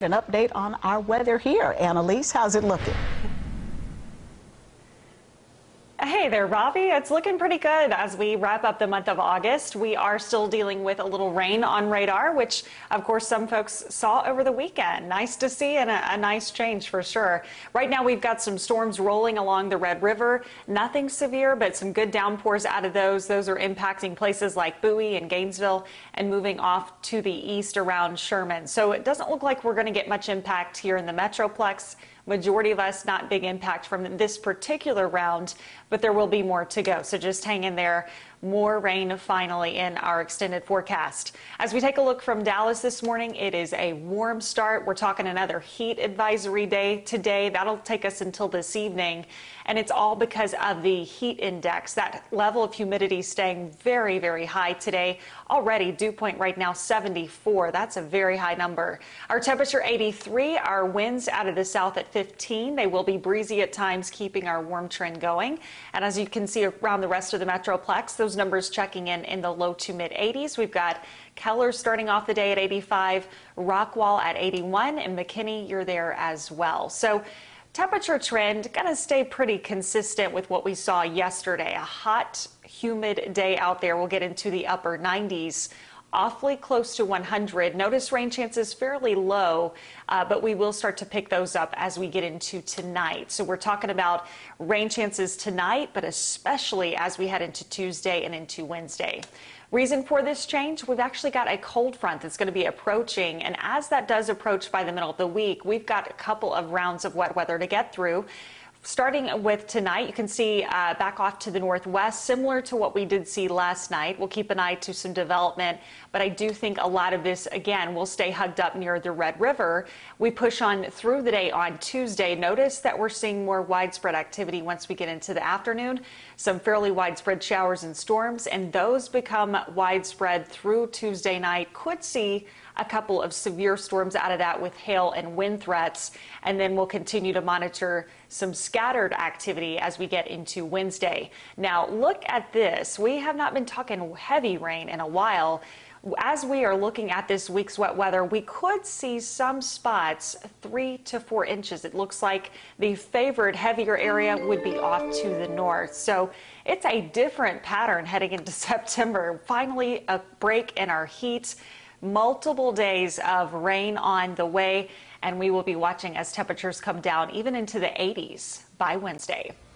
An update on our weather here. Elise, how's it looking? Hey there, Robbie. It's looking pretty good as we wrap up the month of August. We are still dealing with a little rain on radar, which of course some folks saw over the weekend. Nice to see and a nice change for sure. Right now we've got some storms rolling along the Red River. Nothing severe, but some good downpours out of those. Those are impacting places like Bowie and Gainesville and moving off to the east around Sherman. So it doesn't look like we're going to get much impact here in the Metroplex. Majority of us, not big impact from this particular round, but there will be more to go. So just hang in there. More rain finally in our extended forecast. As we take a look from Dallas this morning, it is a warm start. We're talking another heat advisory day today. That'll take us until this evening. And it's all because of the heat index. That level of humidity staying very, very high today. Already dew point right now 74. That's a very high number. Our temperature 83. Our winds out of the south at 15. They will be breezy at times, keeping our warm trend going. And as you can see around the rest of the Metroplex, those numbers checking in the low to mid 80s. We've got Keller starting off the day at 85, Rockwall at 81, and McKinney, you're there as well. So temperature trend going to stay pretty consistent with what we saw yesterday. A hot, humid day out there. We'll get into the upper 90s. Awfully close to 100. Notice rain chances fairly low, but we will start to pick those up as we get into tonight. So we're talking about rain chances tonight, but especially as we head into Tuesday and into Wednesday. Reason for this change, we've actually got a cold front that's going to be approaching, and as that does approach by the middle of the week, we've got a couple of rounds of wet weather to get through. Starting with tonight, you can see back off to the northwest, similar to what we did see last night. We'll keep an eye to some development, but I do think a lot of this, again, will stay hugged up near the Red River. We push on through the day on Tuesday. Notice that we're seeing more widespread activity once we get into the afternoon. Some fairly widespread showers and storms, and those become widespread through Tuesday night. Could see a couple of severe storms out of that with hail and wind threats, and then we'll continue to monitor some scattered activity as we get into Wednesday. Now look at this. We have not been talking heavy rain in a while. As we are looking at this week's wet weather, we could see some spots 3 to 4 inches. It looks like the favored heavier area would be off to the north. So it's a different pattern heading into September. Finally, a break in our heat. Multiple days of rain on the way, and we will be watching as temperatures come down even into the 80s by Wednesday.